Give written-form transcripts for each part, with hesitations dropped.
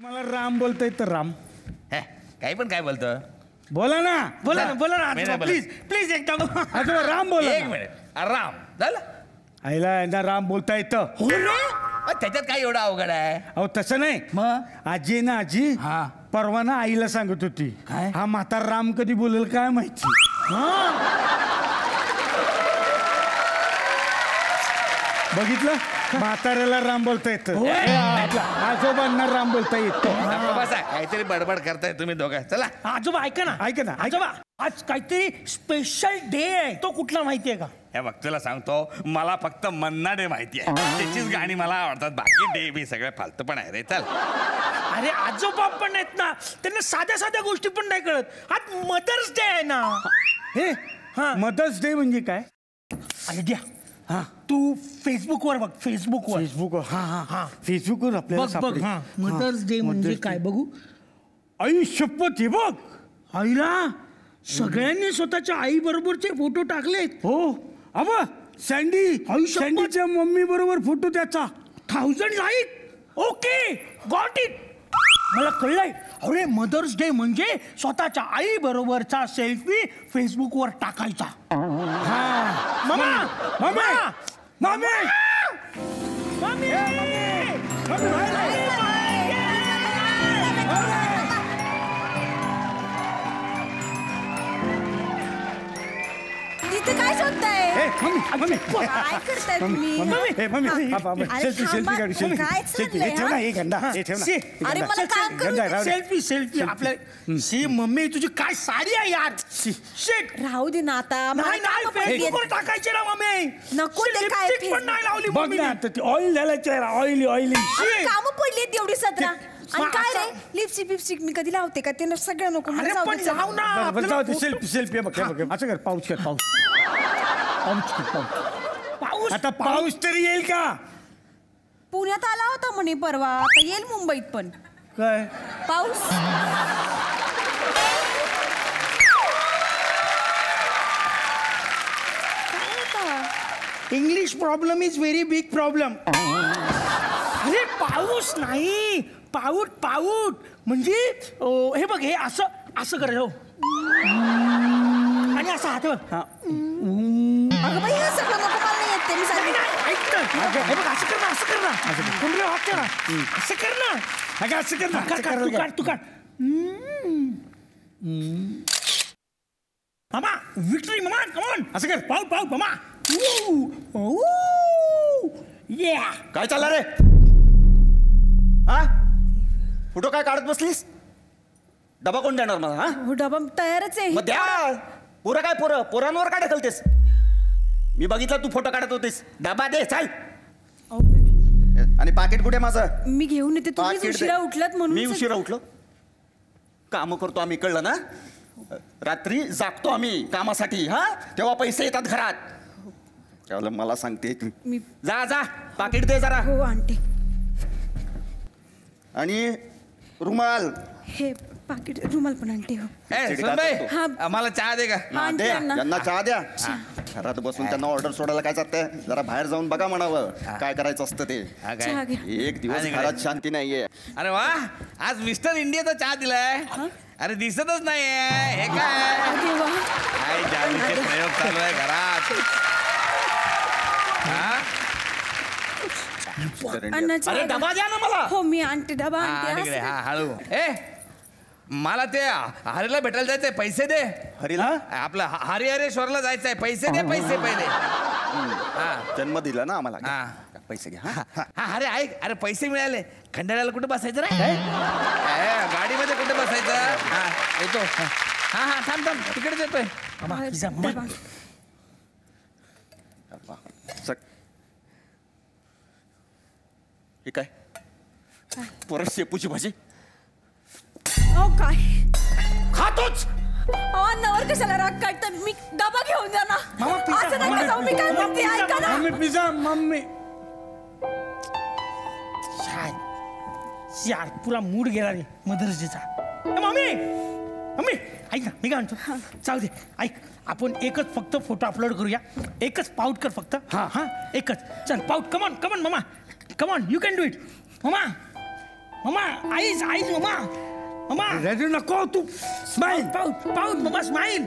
मला राम बोलता येतं राम काही पण काय बोलतो बोला ना बोला ना बोला ना नाही आजोबा, बोलत. प्लीज प्लीज एकदम आजोबा राम बोला एक ना. मिनिट राम झालं आईला यांना राम बोलता येतं हो ना त्याच्यात काय एवढं अवघड आहे अहो तसं नाही मग आजी आहे ना आजी हा. परवा ना आईला सांगत होती काय? हा म्हातार राम कधी बोलेल काय माहिती बघितलं म्हाताऱ्याला राम बोलता येतं हे आपल्या आजोबांना राम बोलता येतो बसा काहीतरी बडबड करताय तुम्ही दोघं चला आजोबा ऐका ना ऐका ना, ऐका. आजोबा आज काहीतरी स्पेशल डे आहे तो कुठला माहितीये का हे बघ तुला सांगतो मला फक्त मन्ना डे माहिती आहे त्याचीच गाणी मला आवडतात बाकी डे बी सगळे फालतू पण आहे रे चल अरे आजोबा पण आहेत ना त्यांना साध्या साध्या गोष्टी पण नाही कळत आज मदर्स डे आहे ना हे हा. मदर्स डे म्हणजे काय आयडिया हा तू फेसबुकवर बघ फेसबुकवर फेसबुक हा हा हा. फेसबुकवर आपल्याला बघ बघ सापडेल. हा मदर्स डे म्हणजे Mother's काय Day. बघू आई शपथ हे बघ आईला सगळ्यांनी स्वतःच्या आई बरोबरचे फोटो टाकलेत हो अब सँडी आई शपथ. सँडीच्या मम्मी बरोबर फोटो त्याचा 1000 लाईक ओके गॉट इट मला कळलंय अरे मदर्स डे म्हणजे स्वतःच्या आई बरोबरचा सेल्फी फेसबुकवर टाकायचा हा मामा मम्मी मम्मी मम्मी तिथे काय शोधताय ए मम्मी मम्मी काय करताय तुम्ही ए मम्मी हा. बाबा अरे सेल्फी थांबा. काढ सेल्फी काय सेल्फी चाललंय, हे ठेव ना हा? हे गंदा हे ठेव ना शी. हे अरे गंदा. मला काम करू गंदा आहे, राहू दे. सेल्फी सेल्फी आपल्या शी मम्मी तुझी काय साडी आहे यार शिट राहू दे ना आता मला नाही नाही कामं पडलीत. फेसबुकवर टाकायचे ना मम्मी नको ते काय लिपस्टिक पण नाही लावली बघ मम्मीने. ना आता ते ऑइल झाला चेहरा ऑइली ऑइली अरे कामं पडली एवढी सतरा आणि मग काय रे आता- लिपस्टिक बिपस्टिक मी कधी लावते का ते सगळं नको मला अरे जाऊ पण दे, चल. लाव ना बरं आपल्याला जाऊ दे फोटो- सेल्फी सेल्फी बघ हे बघ असं कर पाऊस कर पाऊस पाऊस कर, पाऊस पाऊस आता पाऊस तरी येईल का पुण्यात आला होता म्हणे परवा आता येईल मुंबईत पण काय पाऊस काय होता? English problem is very big problem अरे पाऊस नाही पाऊट पाऊट म्हणजे हे बघ हे असं असं कर हो आणि असं हात बघ अगं बाई हे सगळं नको मला नाही येत ते मी नाही, सांगितलं नाही, ऐक ना. हे बघ असं कर ना असं कर ना कोणतरी हात कर ना असं कर ना अगं असं कर ना काढ, असं काढ, करायला तू काय? काढ तू काढ मामा विक्टरी मामा कमॉन असं कर पाऊट पाऊट मामा या काय चाललं रे हा फोटो काय काढत बसलीस डबा कोण देणार मला हा हो डबा तयारच आहे मग द्या पोरं काय पोरांवर काय ढकलतेस मी बघितलं तू फोटो काढत होतीस डबा दे चाल अहो, मी- आणि पाकिट कुठे माझं मी घेऊन येते तुम्हीच पाकीट दे. उशिरा उठलात म्हणून मी उशिरा उठलो काम करतो आम्ही कळलं ना रात्री जागतो आम्ही कामासाठी हा तेव्हा पैसे येतात घरात त्याला मला सांगते मी जा जा पाकिट दे जरा हो आणते आणि रुमाल हे पाकिट रुमाल पण आणते हो ए सुनबाई हा. आम्हाला चहा दे का हा, आणते द्या अण्णा. त्यांना चहा द्या घरात बसून त्यांना ऑर्डर सोडायला काय चालतंय जरा बाहेर जाऊन बघा म्हणावं काय करायचं असतं ते हा चहा काय घे एक दिवस आणि घरात शांती नाहीये अरे वा आज मिस्टर इंडियाचा चहा दिलाय अरे दिसतच नाहीये हे काय अरे वा काय जादूचे प्रयोग चालू आहे घरात हा? अण्णा चहा अरे घ्या. डबा द्या ना मला हो मी आणते डबा हा, आणते तिकडे, असं हा हळू ए मला ते हरीला भेटायला जायचंय पैसे दे हरीला आपलं हरिहरेश्वरला जायचंय पैसे दे पैसे पहिले हा जन्म दिला ना आम्हाला हा. पैसे घ्या हा. हा अरे ऐक अरे पैसे मिळाले खंडाळ्याला कुठे बसायचं रे गाडीमध्ये कुठे बसायचं हा येतो हा हा थांब थांब तिकडे येतोय मामा पिझ्झा डबा. मामा सक- हे काय परत शेपूची भाजी अहो काय खातोच अहो अण्णावर कशाला राग काढता मी डबा घेऊन जा ना मामा, पिझ्झा, असं नका मामा, जाऊ मी काय मामा, म्हणते पिझ्झा, ऐका ना मम्मी पिझ्झा मम्मी यार पुरा मूड गेला रे मदर्स डेचा मम्मी मम्मी ऐक ना मी काय म्हणतो चालू दे ऐक आपण एकच फक्त फोटो अपलोड करूया एकच पाऊट कर फक्त हा एकच चल pout come on come on mama come on you can do it mama mama eyes रडू mama mama. Smile pout pout mama smile.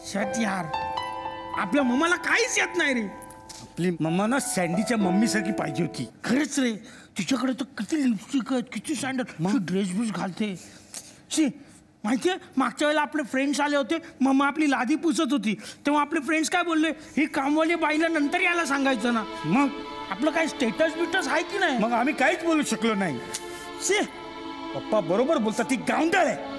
Shut यार, आपल्या मम्माला काहीच येत नाही रे. आपली मम्मा ना सँडीच्या मम्मी सारखी पाहिजे होती. खरंच रे, तिच्याकडे तर किती लिपस्टिक आहेत, किती सँडल, ड्रेस बिस घालते. शी माहितीये, मागच्या वेळेला आपले फ्रेंड्स आले होते, मम्मा आपली लादी पुसत होती, तेव्हा आपले फ्रेंड्स काय बोलले, ही कामवाली बाईला नंतर यायला सांगायचं ना. मग आपलं काय स्टेटस बिटस आहे की नाही. मग आम्ही काहीच बोलू शकलो नाही. शी पप्पा बरोबर बोलतात, ती गावंढळ आहे.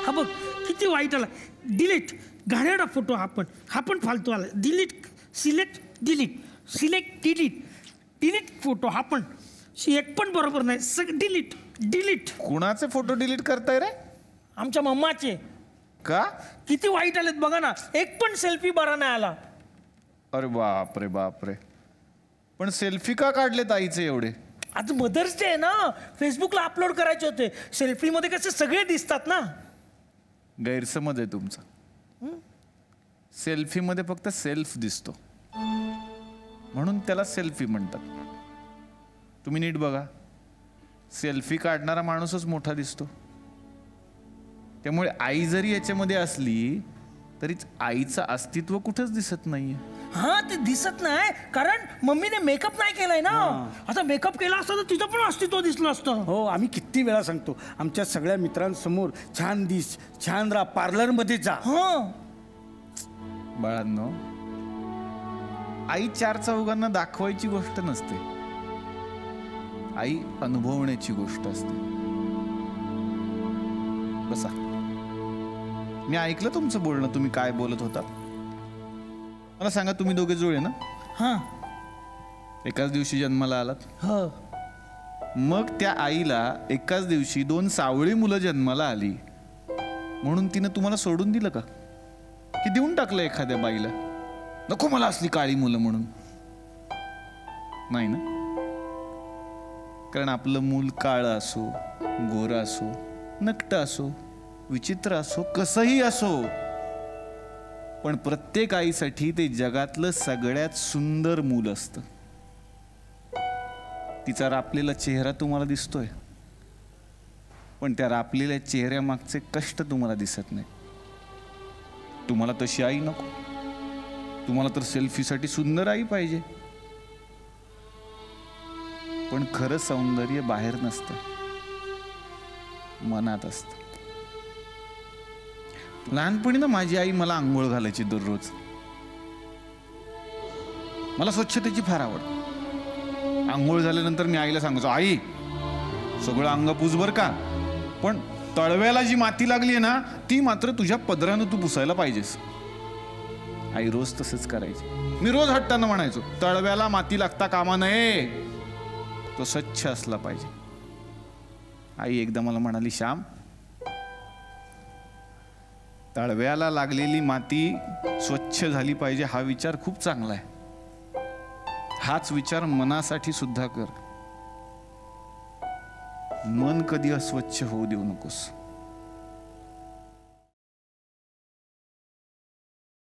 हा बघ किती वाईट आला. डिलीट घाणेरडा फोटो. हा पण फालतू आला. Delete select delete select delete delete photo. हा पण एक पण बरोबर नाही. सगळं डिलीट डिलीट. कुणाचे फोटो डिलीट करताय रे? आमच्या मम्माचे. का? किती वाईट आलेत बघा ना, एक पण सेल्फी बरा नाही आला. अरे बापरे बापरे. पण सेल्फी का काढलेत आईचे एवढे? आज मदर्स डे आहे ना, फेसबुकला अपलोड करायचे होते. सेल्फीमध्ये कसे सगळे दिसतात ना. गैरसमज आहे तुमचा. सेल्फीमध्ये फक्त सेल्फ दिसतो म्हणून त्याला सेल्फी म्हणतात. तुम्ही नीट बघा, सेल्फी काढणारा माणूसच मोठा दिसतो. त्यामुळे आई जरी याच्यामध्ये असली तरीच आईचं अस्तित्व कुठंच दिसत नाहीये. हा ते दिसत नाही कारण मम्मीने मेकअप नाही केलाय ना. आता मेकअप केला असता तर तिचं पण अस्तित्व दिसलं असतं. हो, आम्ही किती वेळा सांगतो आमच्या सगळ्या मित्रांसमोर, छान दिस, छान राहा, पार्लरमध्ये जा. बाळांनो, आई चार चौघांना दाखवायची गोष्ट नसते, आई अनुभवण्याची गोष्ट असते. बसा, मी ऐकलं तुमचं बोलणं. तुम्ही काय बोलत होता मला सांगा. तुम्ही दोघे जुळे ना? हा, एकाच दिवशी जन्माला आलात. हो. मग त्या आईला एकाच दिवशी 2 सावळी मुलं जन्माला आली म्हणून तिनं तुम्हाला सोडून दिलं का? की देऊन टाकलं एखाद्या बाईला, नको मला असली काळी मुलं म्हणून? नाही ना. कारण आपलं मूल काळं असो, गोरं असो, नकटं असो, विचित्र असो, कसंही असो, पण प्रत्येक आईसाठी ते जगातलं सगळ्यात सुंदर मूल असतं. तिचा रापलेला चेहरा तुम्हाला दिसतोय, पण त्या रापलेल्या चेहऱ्यामागचे कष्ट तुम्हाला दिसत नाही. तुम्हाला तशी आई नको. तुम्हाला तर सेल्फीसाठी सुंदर आई पाहिजे. पण खरं सौंदर्य बाहेर नसतं, मनात असतं. लहानपणी ना माझी आई मला आंघोळ घालायची दररोज. मला स्वच्छतेची फार आवड. आंघोळ झाल्यानंतर मी आईला सांगायचो, आई सगळं अंग पुस बर का, पण तळव्याला जी माती लागली आहे ना ती मात्र तुझ्या पदरानं तू पुसायला पाहिजेस. आई रोज तसंच करायची. मी रोज हट्टानं म्हणायचो, तळव्याला माती लागता कामा नये, तो स्वच्छ असला पाहिजे. आई एकदा मला म्हणाली, श्याम, तळव्याला लागलेली माती स्वच्छ झाली पाहिजे हा विचार खूप चांगला आहे. हाच विचार मनासाठी सुद्धा कर. मन कधी अस्वच्छ होऊ देऊ नकोस.